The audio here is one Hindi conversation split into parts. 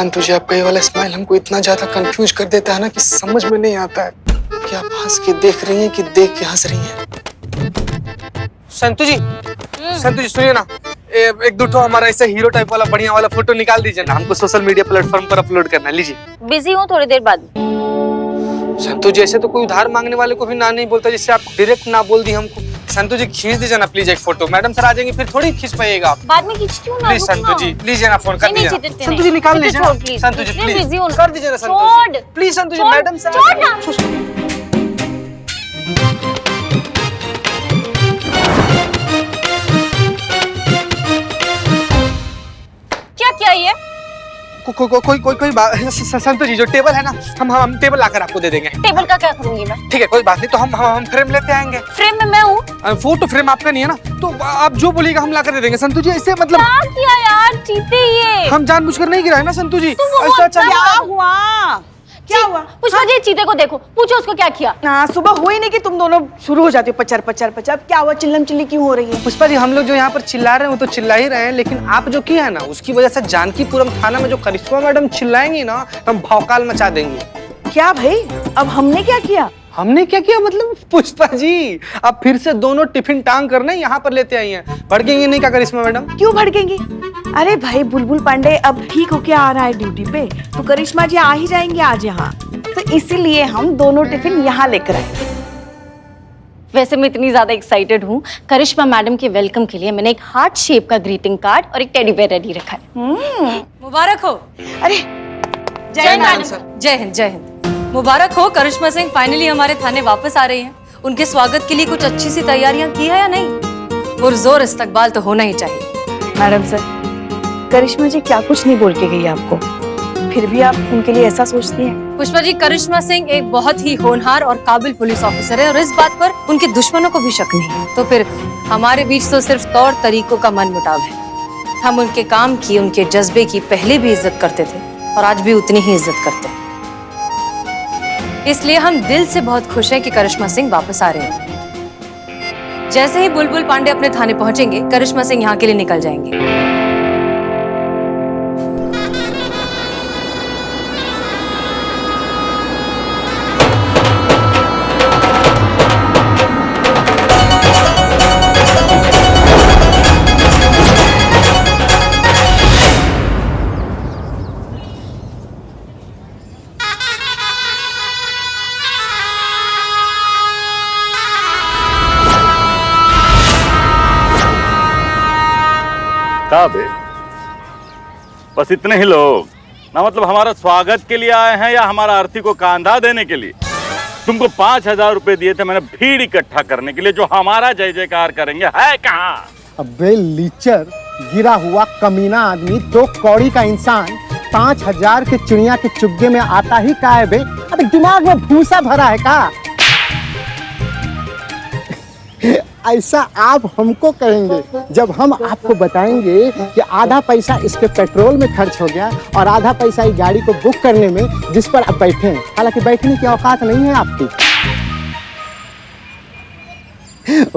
संतु जी, आपका ये वाला स्माइल हमको इतना ज्यादा कंफ्यूज कर देता है ना कि समझ में नहीं आता है कि आप हंस के देख रही हैं कि देख के हंस रही हैं। संतु जी सुनिए ना, एक दो ठो हमारा ऐसा हीरो टाइप वाला बढ़िया वाला फोटो निकाल दीजिए ना, हमको सोशल मीडिया प्लेटफॉर्म पर अपलोड करना। लीजिए। बिजी हूँ, थोड़ी देर बाद। संतु जी, ऐसे तो कोई उधार मांगने वाले को भी ना नहीं बोलता, जिससे आप डायरेक्ट ना बोल दी हमको। संतु जी खींच दीजिए ना प्लीज एक फोटो, मैडम सर आ जाएंगे फिर थोड़ी खींच पाइएगा आप। बाद में खींचती हूँ ना। प्लीज संतु जी, लीजिए ना फोन कर दीजिए। संतु जी निकाल लीजिए ना। संतु जी प्लीज कर दीजिए ना। संतु जी please, Santu ji madam sir. क्या किया ये? कोई बात। संतु जी जो टेबल है ना, हम टेबल लाकर आपको दे देंगे। टेबल का क्या करूंगी मैं? ठीक है कोई बात नहीं, तो हम फ्रेम लेते आएंगे। फ्रेम में मैं हूँ। फोटो फ्रेम आपका नहीं है ना, तो आप जो बोलिएगा हम लाकर दे देंगे। संतु जी ऐसे मतलब क्या किया यार, चीते ये। हम जानबूझकर नहीं गिराए ना संतु जी। ऐसा क्या हुआ? क्या हुआ? पुष्पा जी चीते को देखो, पूछो उसको क्या किया। ना सुबह हुई नहीं कि तुम दोनों शुरू हो जाते हो पचर पचर पचर। क्या हुआ? चिल्लम चिल्ली क्यों हो रही है? पुष्पा जी, हम लोग जो यहाँ पर चिल्ला रहे हैं वो तो चिल्ला ही रहे हैं, लेकिन आप जो किया है ना उसकी वजह से जानकीपुरम थाना में जो करिश्मा मैडम चिल्लाएंगी ना, हम भौकाल मचा देंगे। क्या भाई, अब हमने क्या किया? हमने क्या किया मतलब? पुष्पा जी आप फिर से दोनों टिफिन टांग करने यहाँ पर लेते आई हैं। भड़केंगे नहीं क्या करिश्मा मैडम? क्यों भड़केंगी? अरे भाई, बुलबुल पांडे अब ठीक होके आ रहा है ड्यूटी पे, तो करिश्मा जी आ ही जाएंगे आज यहाँ, तो इसीलिए हम दोनों टिफिन यहाँ लेकर आए। वैसे मैं इतनी ज्यादा एक्साइटेड हूँ, करिश्मा मैडम के वेलकम के लिए मैंने एक हार्ट शेप का ग्रीटिंग कार्ड और एक टेडी बेयर रेडी रखा है। मुबारक हो। अरे जय हिंद मैडम सर। जय हिंद जय हिंद। मुबारक हो, करिश्मा सिंह फाइनली हमारे थाने वापस आ रही हैं। उनके स्वागत के लिए कुछ अच्छी सी तैयारियां की है या नहीं? पुरजोर इस्तकबाल तो होना ही चाहिए। मैडम सर, करिश्मा जी क्या कुछ नहीं बोल के गई आपको, फिर भी आप उनके लिए ऐसा सोचती हैं? पुष्पा जी, करिश्मा सिंह एक बहुत ही होनहार और काबिल पुलिस ऑफिसर है और इस बात पर उनके दुश्मनों को भी शक नहीं है। तो फिर हमारे बीच तो सिर्फ तौर तरीकों का मनमुटाव है। हम उनके काम की, उनके जज्बे की पहले भी इज्जत करते थे और आज भी उतनी ही इज्जत करते हैं। इसलिए हम दिल से बहुत खुश हैं कि करिश्मा सिंह वापस आ रहे हैं। जैसे ही बुलबुल पांडे अपने थाने पहुंचेंगे, करिश्मा सिंह यहाँ के लिए निकल जाएंगे। बे बस इतने ही लोग ना, मतलब हमारा स्वागत के लिए आए हैं या हमारा अर्थी को कांधा देने के लिए? तुमको 5,000 रुपए दिए थे मैंने भीड़ इकट्ठा करने के लिए, जो हमारा जय जयकार करेंगे है कहाँ? अबे लीचर, गिरा हुआ कमीना आदमी, 2 कौड़ी का इंसान 5,000 के चिड़िया के चुग्गे में आता ही का है बे? अबे दिमाग में भूसा भरा है का? ऐसा आप हमको कहेंगे जब हम आपको बताएंगे कि आधा पैसा इसके पेट्रोल में खर्च हो गया और आधा पैसा इस गाड़ी को बुक करने में जिस पर आप बैठे हैं। हालांकि बैठने की औकात नहीं है आपकी।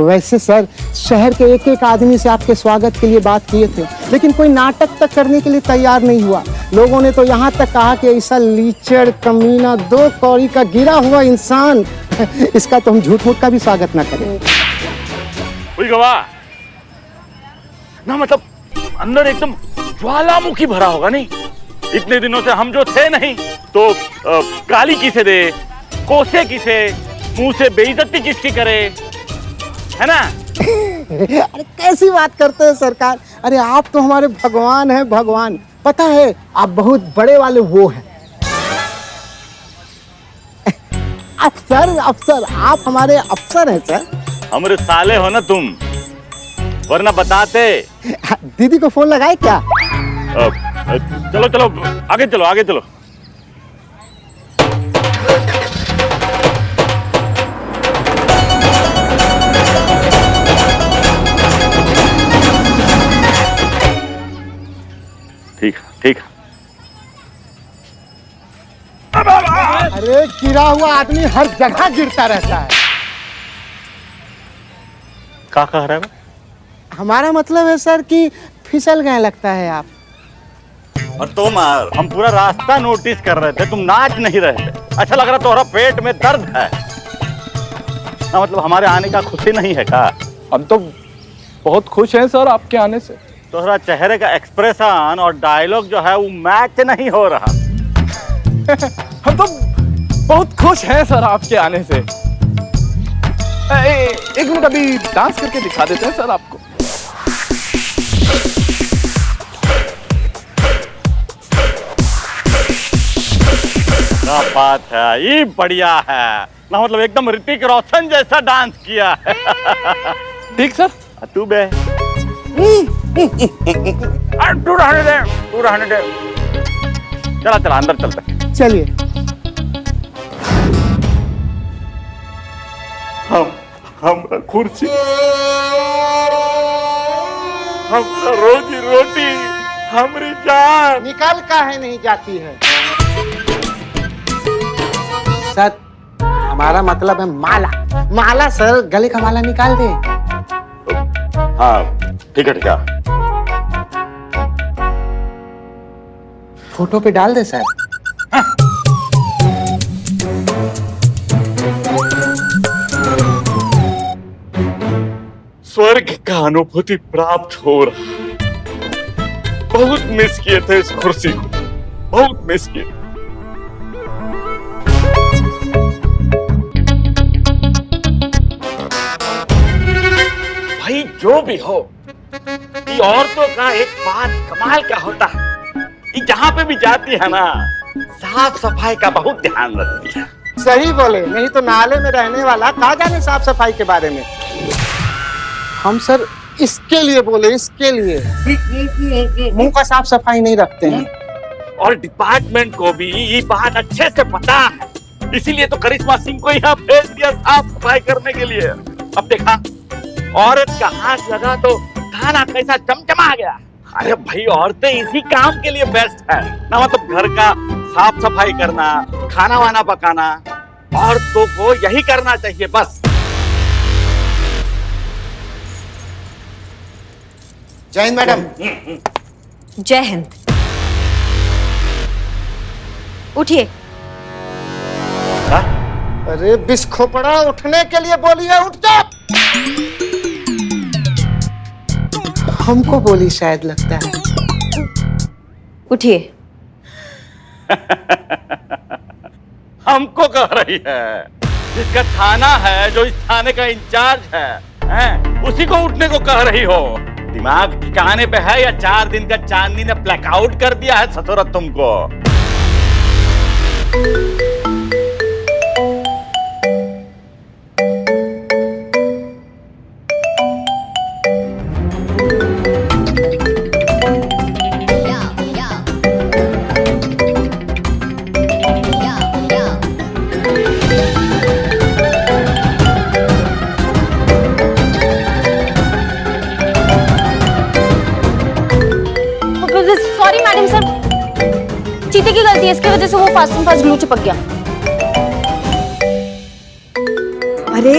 वैसे सर, शहर के एक एक आदमी से आपके स्वागत के लिए बात किए थे, लेकिन कोई नाटक तक करने के लिए तैयार नहीं हुआ। लोगों ने तो यहाँ तक कहा कि ऐसा लीचड़ कमीना 2 कौड़ी का गिरा हुआ इंसान, इसका तो हम झूठ मूठ का भी स्वागत ना करें। कोई गवाह ना, मतलब अंदर एकदम ज्वालामुखी भरा होगा नहीं? इतने दिनों से हम जो थे नहीं, तो गाली किसे दे, कोसे किसे, मुंह से बेइज्जती किसकी करे, है ना? अरे कैसी बात करते हैं सरकार? अरे आप तो हमारे भगवान हैं, भगवान। पता है आप बहुत बड़े वाले वो हैं। अफसर, अफसर, आप हमारे अफसर हैं सर। हमारे साले हो ना तुम, वरना बताते। दीदी को फोन लगाए क्या? चलो चलो आगे चलो, आगे चलो। ठीक ठीक। अरे गिरा हुआ आदमी हर जगह गिरता रहता है। क्या कह रहा है? हमारा मतलब है सर कि फिसल गए लगता है आप। और तुम हम पूरा रास्ता नोटिस कर रहे थे, तुम नाच नहीं रहे थे। अच्छा लग रहा तुम्हारा पेट में दर्द है ना, मतलब हमारे आने का खुशी नहीं है का? हम तो बहुत खुश हैं सर आपके आने से। तुम्हारा चेहरे का एक्सप्रेशन और डायलॉग जो है वो मैच नहीं हो रहा। हम तो बहुत खुश हैं सर आपके आने से। एक मिनट अभी डांस करके दिखा देते हैं सर आपको। क्या बात है, ये बढ़िया है ना, मतलब एकदम ऋतिक रोशन जैसा डांस किया है। ठीक सर। तू बे तू रहने दे, तू रहने दे। चला चला अंदर चलते। चलिए। हम कुर्सी, हम रोजी रोटी, हमारी जान निकाल काहे नहीं जाती है सर? हमारा मतलब है माला। माला सर, गले का माला निकाल दे। हाँ ठीक है ठीक है। फोटो पे डाल दे सर। स्वर्ग का अनुभूति प्राप्त हो रहा। बहुत मिस किए थे इस कुर्सी को, बहुत मिस किए। भाई जो भी हो, ये औरतों का एक बात कमाल का होता है, ये जहां पे भी जाती है ना, साफ सफाई का बहुत ध्यान रखती है। सही बोले, नहीं तो नाले में रहने वाला कहा जाने साफ सफाई के बारे में। हम सर इसके लिए बोले, इसके लिए मुंह का साफ सफाई नहीं रखते हैं। और डिपार्टमेंट को भी ये बात अच्छे से पता है, इसीलिए तो करिश्मा सिंह को यहाँ भेज दिया साफ सफाई करने के लिए। अब देखा, औरत का हाथ लगा तो खाना कैसा चमचमा गया। अरे भाई, औरतें इसी काम के लिए बेस्ट है ना, मतलब घर का साफ सफाई करना, खाना वाना पकाना, औरतों को यही करना चाहिए बस। जय हिंद मैडम। जय हिंद। उठिए। अरे बिस्खोपड़ा, उठने के लिए बोलिए, उठ जा। हमको बोली शायद, लगता है। उठिए। हमको कह रही है? जिसका थाना है, जो इस थाने का इंचार्ज है, उसी को उठने को कह रही हो? दिमाग ठिकाने पे है या 4 दिन का चांदनी ने ब्लैकआउट कर दिया है ससुरत तुमको? सॉरी मैडम सर, चीते की गलती है, इसकी वजह से वो फास्ट एंड फास्ट ग्लू चिपक गया। अरे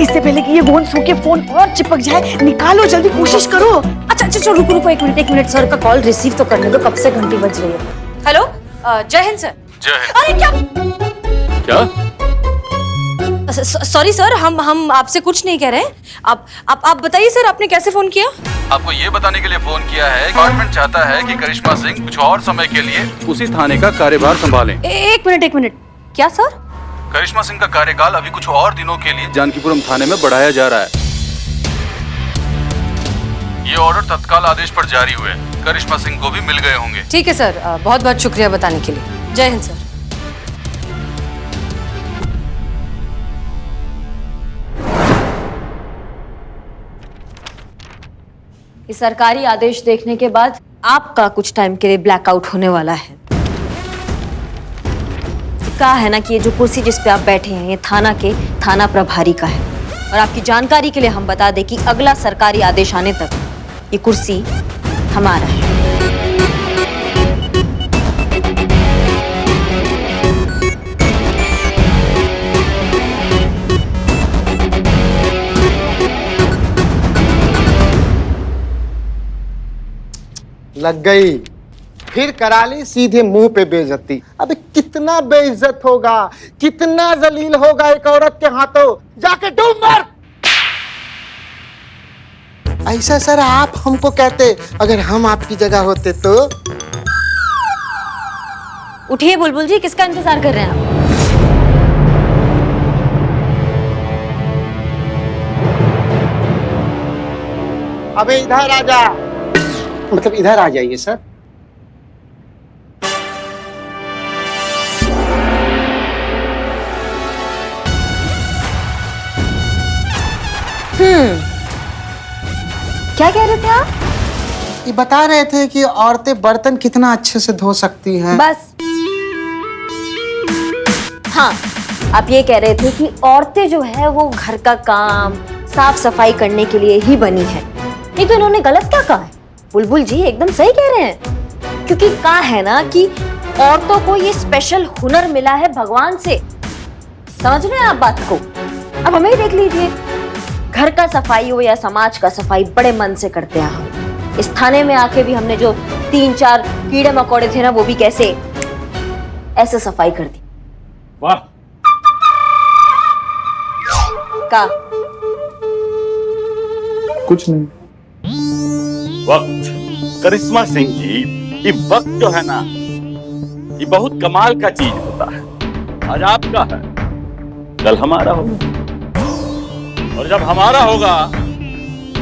इससे पहले कि ये फोन सो के फोन और चिपक जाए, निकालो जल्दी, कोशिश करो। अच्छा रुको रुको, एक मिनट, सर का कॉल रिसीव तो करने दो, कब से घंटी बज रही है। हेलो, जय हिंद सर। जय हिंद। अरे क्या सॉरी सर, हम आपसे कुछ नहीं कह रहे हैं। आप बताइए सर, आपने कैसे फोन किया? आपको ये बताने के लिए फोन किया है, डिपार्टमेंट चाहता है कि करिश्मा सिंह कुछ और समय के लिए उसी थाने का कार्यभार संभालें। एक मिनट, क्या सर? करिश्मा सिंह का कार्यकाल अभी कुछ और दिनों के लिए जानकीपुरम थाने में बढ़ाया जा रहा है। ये ऑर्डर तत्काल आदेश पर जारी हुए, करिश्मा सिंह को भी मिल गए होंगे। ठीक है सर, बहुत बहुत शुक्रिया बताने के लिए। जय हिंद सर। इस सरकारी आदेश देखने के बाद आपका कुछ टाइम के लिए ब्लैकआउट होने वाला है। कहा है ना कि ये जो कुर्सी जिस पे आप बैठे हैं, ये थाना के थाना प्रभारी का है। और आपकी जानकारी के लिए हम बता दें कि अगला सरकारी आदेश आने तक ये कुर्सी हमारा है। लग गई। फिर करा ली सीधे मुंह पे बेइज्जती। अबे कितना बेइज्जत होगा, कितना जलील होगा एक औरत के हाथों। जाके डूब मर। ऐसा सर आप हमको कहते, अगर हम आपकी जगह होते तो। उठिए बुलबुल जी, किसका इंतजार कर रहे हैं आप? अबे इधर आ जा, मतलब इधर आ जाइए सर। क्या कह रहे थे आप? ये बता रहे थे कि औरतें बर्तन कितना अच्छे से धो सकती हैं। बस। हाँ, आप ये कह रहे थे कि औरतें जो है वो घर का काम साफ सफाई करने के लिए ही बनी है। नहीं तो इन्होंने गलत क्या कहा है? बुलबुल जी एकदम सही कह रहे हैं, क्योंकि कहा है ना कि औरतों को ये स्पेशल हुनर मिला है भगवान से। समझ रहे हैं आप बात को? अब हमें ही देख लीजिए, घर का सफाई हो या समाज का सफाई बड़े मन से करते हैं हम। इस थाने में आके भी हमने जो 3-4 कीड़े मकोड़े थे ना, वो भी कैसे ऐसे सफाई कर दी। वाह। का कुछ नहीं। वक्त, करिश्मा सिंह जी, ये वक्त जो है ना, ये बहुत कमाल का चीज होता है। आज आपका है, कल हमारा होगा, और जब हमारा होगा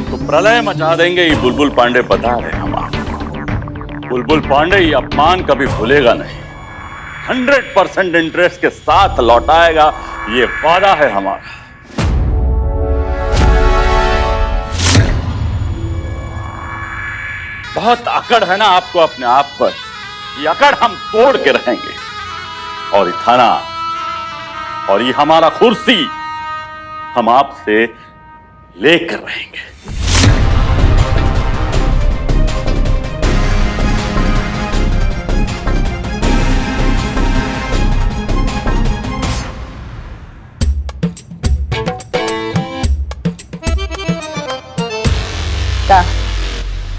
तो प्रलय मचा देंगे। ये बुलबुल पांडे बता रहे हैं हम आपको। बुलबुल पांडे ये अपमान कभी भूलेगा नहीं, 100% इंटरेस्ट के साथ लौटाएगा, ये वादा है हमारा। बहुत अकड़ है ना आपको अपने आप पर, ये अकड़ हम तोड़ के रहेंगे। और ये थाना और ये हमारा कुर्सी हम आपसे लेकर रहेंगे।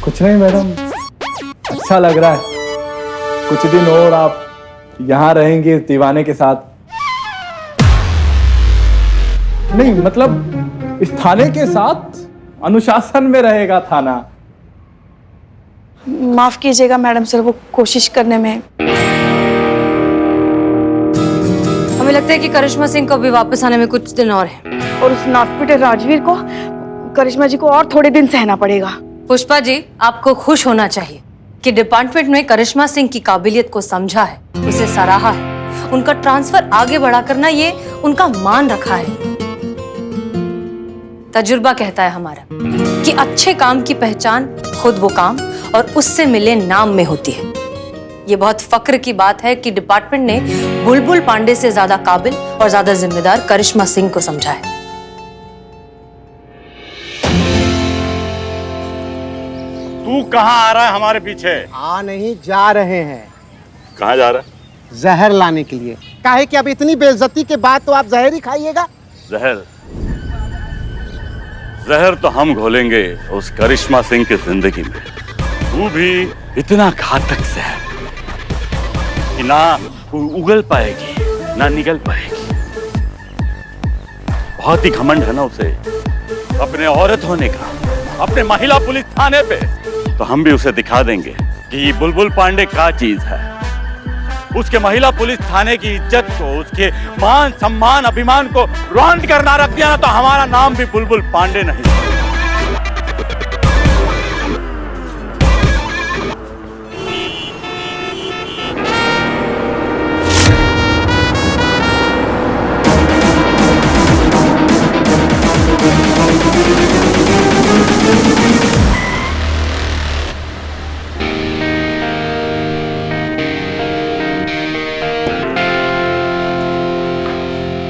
कुछ नहीं मैडम, अच्छा लग रहा है। कुछ दिन और आप यहाँ रहेंगे दीवाने के साथ। नहीं मतलब इस थाने के साथ अनुशासन में रहेगा थाना। माफ कीजिएगा मैडम सर, वो कोशिश करने में। हमें लगता है कि करिश्मा सिंह को भी वापस आने में कुछ दिन और है। और उस नाटपीटे राजवीर को, करिश्मा जी को और थोड़े दिन सहना पड़ेगा। पुष्पा जी, आपको खुश होना चाहिए कि डिपार्टमेंट ने करिश्मा सिंह की काबिलियत को समझा है, उसे सराहा है। उनका ट्रांसफर आगे बढ़ा करना ये उनका मान रखा है। तजुर्बा कहता है हमारा कि अच्छे काम की पहचान खुद वो काम और उससे मिले नाम में होती है। ये बहुत फक्र की बात है कि डिपार्टमेंट ने बुलबुल पांडे से ज्यादा काबिल और ज्यादा जिम्मेदार करिश्मा सिंह को समझा है। तू कहाँ आ रहा है हमारे पीछे? आ नहीं, जा रहे हैं। कहाँ जा रहा है? जहर लाने के लिए। काहे कि अब इतनी बेइज्जती के बाद तो आप जहर ही खाइएगा। जहर? जहर तो हम घोलेंगे उस करिश्मा सिंह की जिंदगी में। तू भी इतना घातक जहर कि ना उगल पाएगी ना निगल पाएगी। बहुत ही घमंड है ना उसे अपने औरत होने का, अपने महिला पुलिस थाने पे। तो हम भी उसे दिखा देंगे कि बुलबुल पांडे क्या चीज है। उसके महिला पुलिस थाने की इज्जत को, उसके मान सम्मान अभिमान को रौंद करना रख दिया ना, तो हमारा नाम भी बुलबुल पांडे नहीं।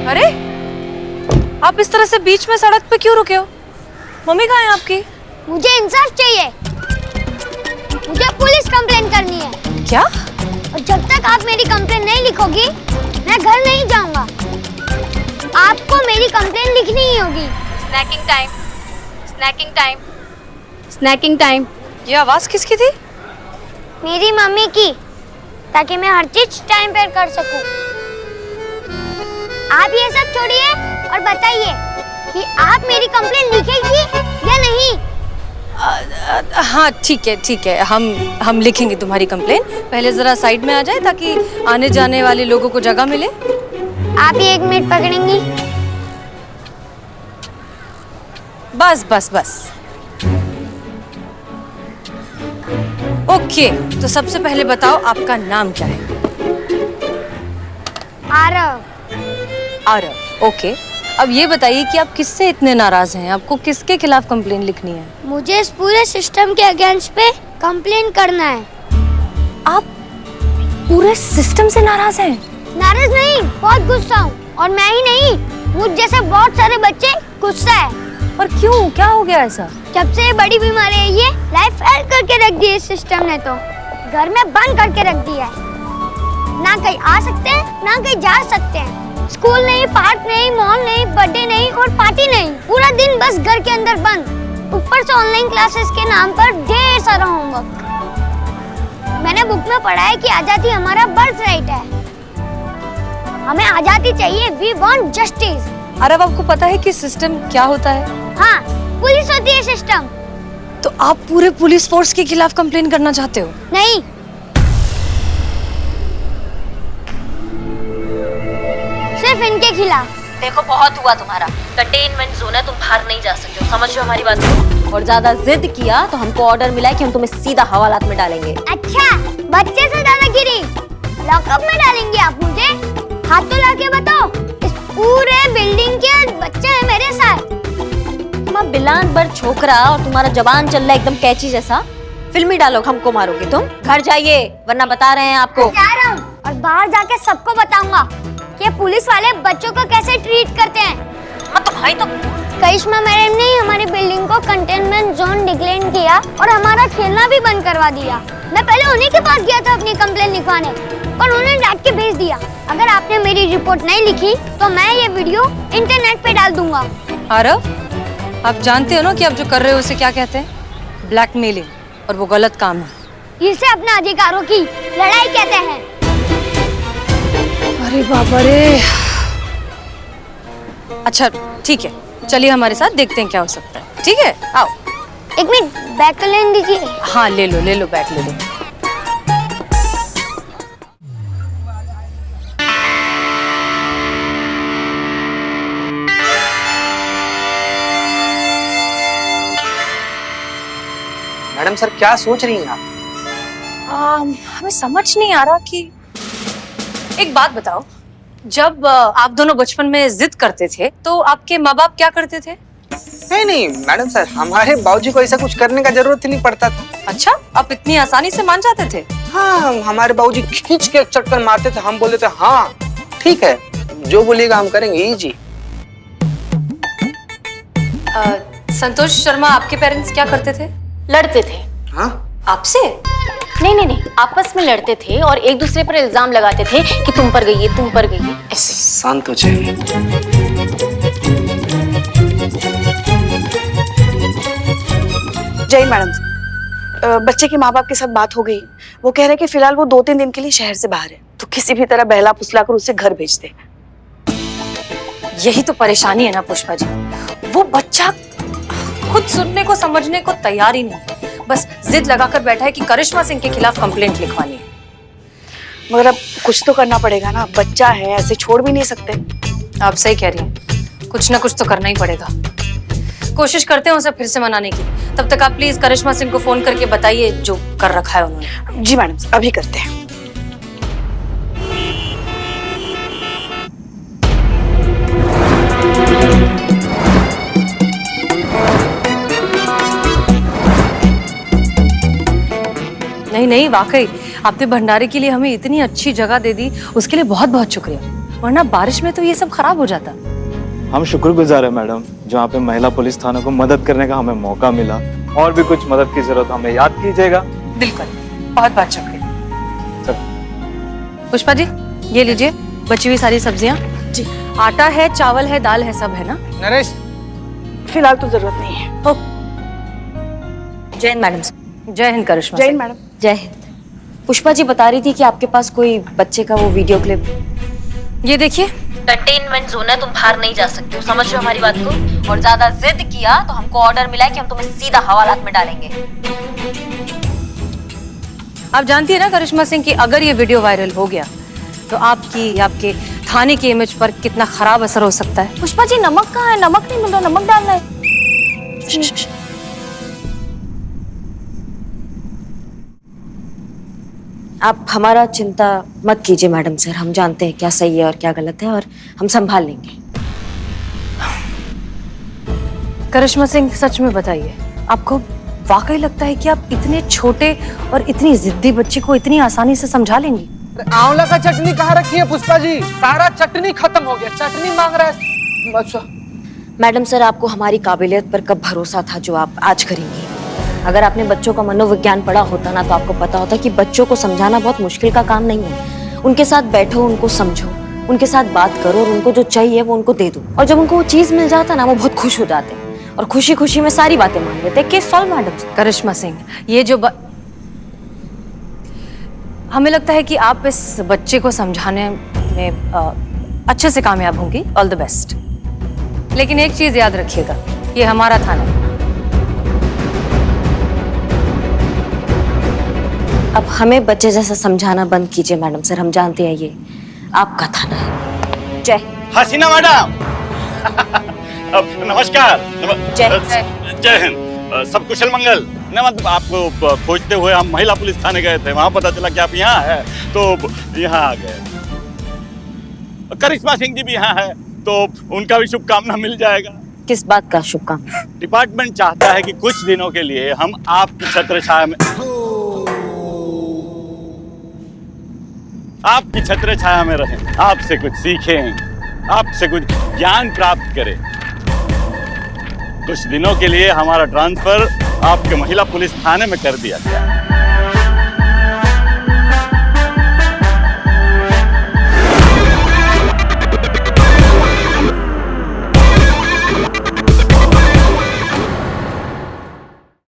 अरे, आप इस तरह से बीच में सड़क पे क्यों रुके हो? मम्मी कहाँ है आपकी? मुझे इंसाफ चाहिए। मुझे पुलिस कंप्लेन करनी है। क्या? और जब तक आप मेरी कंप्लेन नहीं लिखोगी, मैं घर नहीं जाऊंगा। आपको मेरी कंप्लेन लिखनी ही होगी। Snacking time, snacking time, snacking time. ये आवाज किसकी थी? मेरी मम्मी की, ताकि मैं हर चीज टाइम पर कर सकूं। आप ये सब छोड़िए और बताइए कि आप मेरी कंप्लेंट लिखेंगी या नहीं? हाँ ठीक है, हम लिखेंगे तुम्हारी कंप्लेन। पहले जरा साइड में आ जाए ताकि आने जाने वाले लोगों को जगह मिले। आप ही 1 मिनट पकड़ेंगी? बस। ओके, तो सबसे पहले बताओ आपका नाम क्या है? आरव। ओके, अब ये बताइए कि आप किससे इतने नाराज हैं? आपको किसके खिलाफ कंप्लेन लिखनी है? मुझे इस पूरे सिस्टम के अगेंस्ट पे कंप्लेन करना है। आप पूरे सिस्टम से नाराज हैं? नाराज नहीं, बहुत गुस्सा हूँ। और मैं ही नहीं, मुझ जैसे बहुत सारे बच्चे गुस्सा है। और क्यों, क्या हो गया ऐसा? जब से ये बड़ी बीमारी है, ये लाइफ फेल करके रख दी है सिस्टम ने। तो घर में बंद करके रख दिया है। ना कहीं आ सकते हैं, ना कहीं जा सकते हैं। स्कूल नहीं, पार्क नहीं, मॉल नहीं, बर्थडे नहीं और पार्टी नहीं। पूरा दिन बस घर के अंदर बंद। ऊपर से ऑनलाइन क्लासेस के नाम पर ढेर सारा होमवर्क। मैंने बुक में पढ़ा है कि आजादी हमारा बर्थ राइट है। हमें आजादी चाहिए। We want justice. अरे आपको पता है कि सिस्टम क्या होता है? हाँ, पुलिस होती है सिस्टम। तो आप पूरे पुलिस फोर्स के खिलाफ कंप्लेन करना चाहते हो? नहीं, सिर्फ इनके खिलाफ। देखो बहुत हुआ तुम्हारा, कंटेनमेंट जोन है, तुम बाहर नहीं जा सकते हो, समझ लो हमारी बात को। और ज्यादा जिद किया तो हमको ऑर्डर मिला है कि हम तुम्हें सीधा हवालात में डालेंगे। अच्छा, बच्चे से दादागिरी, लॉकअप में डालेंगे आप मुझे? हाथ तो लाके बताओ, इस पूरे बिल्डिंग के बच्चे हैं मेरे साथ। तुम बिलान भर छोकरा और तुम्हारा जबान चल रहा है एकदम कैची जैसा। फिल्मी डायलॉग हमको मारोगे तुम। घर जाइए वरना बता रहे हैं आपको। जा रहा हूँ और बाहर जाके सबको बताऊंगा कि पुलिस वाले बच्चों को कैसे ट्रीट करते हैं। तो भाई तो करिश्मा मैडम ने हमारी बिल्डिंग को कंटेनमेंट जोन डिक्लेयर किया और हमारा खेलना भी बंद करवा दिया। मैं पहले उन्हीं के पास गया था अपनी कंप्लेन लिखवाने, पर उन्होंने डांट के भेज दिया। अगर आपने मेरी रिपोर्ट नहीं लिखी तो मैं ये वीडियो इंटरनेट पे डाल दूंगा। आरव, आप जानते हो ना कि आप जो कर रहे हो उसे क्या कहते हैं? ब्लैकमेलिंग, और वो गलत काम है। इसे अपने अधिकारों की लड़ाई कहते हैं। अरे बाबा रे। अच्छा ठीक है, चलिए हमारे साथ, देखते हैं क्या हो सकता है। ठीक है, आओ। 1 मिनट, बैग तो लेने दीजिए। हाँ ले लो बैग ले लो। मैडम सर क्या सोच रही हैं आप? हमें समझ नहीं आ रहा कि, एक बात बताओ, जब आप दोनों बचपन में जिद करते थे तो आपके माँ बाप क्या करते थे? नहीं मैडम सर, हमारे बाबूजी को ऐसा कुछ करने का जरूरत ही नहीं पड़ता था। अच्छा, आप इतनी आसानी से मान जाते थे? हाँ, हमारे बाबूजी खींच के चक्कर मारते थे, हम बोलते थे हाँ ठीक है, जो बोलिएगा हम करेंगे जी। संतोष शर्मा, आपके पेरेंट्स क्या करते थे? लड़ते थे। हाँ? आपसे? नहीं, आपस में लड़ते थे और एक दूसरे पर इल्जाम लगाते थे कि तुम पर गई है, तुम पर गई है, ऐसे। शांत हो जाइए। जय मैडम, बच्चे के माँ बाप के साथ बात हो गई। वो कह रहे हैं कि फिलहाल वो 2-3 दिन के लिए शहर से बाहर है, तो किसी भी तरह बहला फुसला कर उसे घर भेज दे। यही तो परेशानी है ना पुष्पा जी, वो बच्चा खुद सुनने को समझने को तैयार ही नहीं है, बस जिद लगाकर बैठा है कि करिश्मा सिंह के खिलाफ कंप्लेंट लिखवानी है। मगर अब कुछ तो करना पड़ेगा ना, बच्चा है, ऐसे छोड़ भी नहीं सकते। आप सही कह रही हैं, कुछ ना कुछ तो करना ही पड़ेगा। कोशिश करते हैं उसे फिर से मनाने की। तब तक आप प्लीज करिश्मा सिंह को फोन करके बताइए जो कर रखा है उन्होंने। जी मैडम, अभी करते हैं। नहीं, वाकई आपने भंडारे के लिए हमें इतनी अच्छी जगह दे दी, उसके लिए बहुत बहुत शुक्रिया, वरना बारिश में तो ये सब खराब हो जाता। हम शुक्रगुजार है मैडम, जहाँ पे महिला पुलिस थाना को मदद करने का हमें मौका मिला। और भी कुछ मदद की जरूरत हमें याद कीजिएगा। बिल्कुल, बहुत बहुत शुक्रिया। पुष्पा जी, ये लीजिए बची हुई सारी सब्जियाँ। जी, आटा है, चावल है, दाल है, सब है ना? नरेश, फिलहाल तो जरूरत नहीं है। जय हिंद मैडम। जय हिंद करिश्मा। जय हिंद मैडम। जय हिंद। पुष्पा जी बता रही थी कि आपके पास कोई बच्चे का वो वीडियो क्लिप। ये देखिए, कंटेनमेंट जोन है, तुम बाहर नहीं जा सकते हो, समझ रहे हो हमारी बात को? और ज्यादा जिद किया तो हमको ऑर्डर मिला है कि हम तुम्हें सीधा हवालात में डालेंगे। आप जानती है ना करिश्मा सिंह कि अगर ये वीडियो वायरल हो गया तो आपकी, आपके थाने की इमेज पर कितना खराब असर हो सकता है। पुष्पा जी नमक कहाँ है? नमक नहीं मिल रहा, नमक डालना है। आप हमारा चिंता मत कीजिए मैडम सर, हम जानते हैं क्या सही है और क्या गलत है और हम संभाल लेंगे। करिश्मा सिंह सच में बताइए, आपको वाकई लगता है कि आप इतने छोटे और इतनी जिद्दी बच्चे को इतनी आसानी से समझा लेंगी? आंवला का चटनी कहाँ रखी है पुष्पा जी? सारा चटनी खत्म हो गया, चटनी मांग रहा है। अच्छा मैडम सर, आपको हमारी काबिलियत पर कब भरोसा था जो आप आज करेंगी? अगर आपने बच्चों का मनोविज्ञान पढ़ा होता ना तो आपको पता होता कि बच्चों को समझाना बहुत मुश्किल का काम नहीं है। उनके साथ बैठो, उनको समझो, उनके साथ बात करो और उनको जो चाहिए वो उनको दे दो। और जब उनको वो चीज मिल जाता ना वो बहुत खुश हो जाते हैं और खुशी खुशी में सारी बातें मान लेते हैं। Case solve madam. Karishma Singh, ये जो हमें लगता है कि आप इस बच्चे को समझाने में अच्छे से कामयाब होंगी। All the best. लेकिन एक चीज याद रखिएगा, ये हमारा थाना है। अब हमें बच्चे जैसा समझाना बंद कीजिए मैडम सर, हम जानते हैं ये आपका थाना है। जय हसीना मैडम। नमस्कार। जय हिंद। सब कुशल मंगल? ना मतलब आपको खोजते हुए हम महिला पुलिस थाने गए थे, वहां पता चला कि आप यहाँ हैं तो यहाँ आ गए। करिश्मा सिंह जी भी यहाँ है तो उनका भी शुभकामना मिल जाएगा। किस बात का शुभकामना? डिपार्टमेंट चाहता है कि कुछ दिनों के लिए हम आपकी छत्र छाया में रहें, आपसे कुछ सीखें, आपसे कुछ ज्ञान प्राप्त करें। कुछ दिनों के लिए हमारा ट्रांसफर आपके महिला पुलिस थाने में कर दिया गया।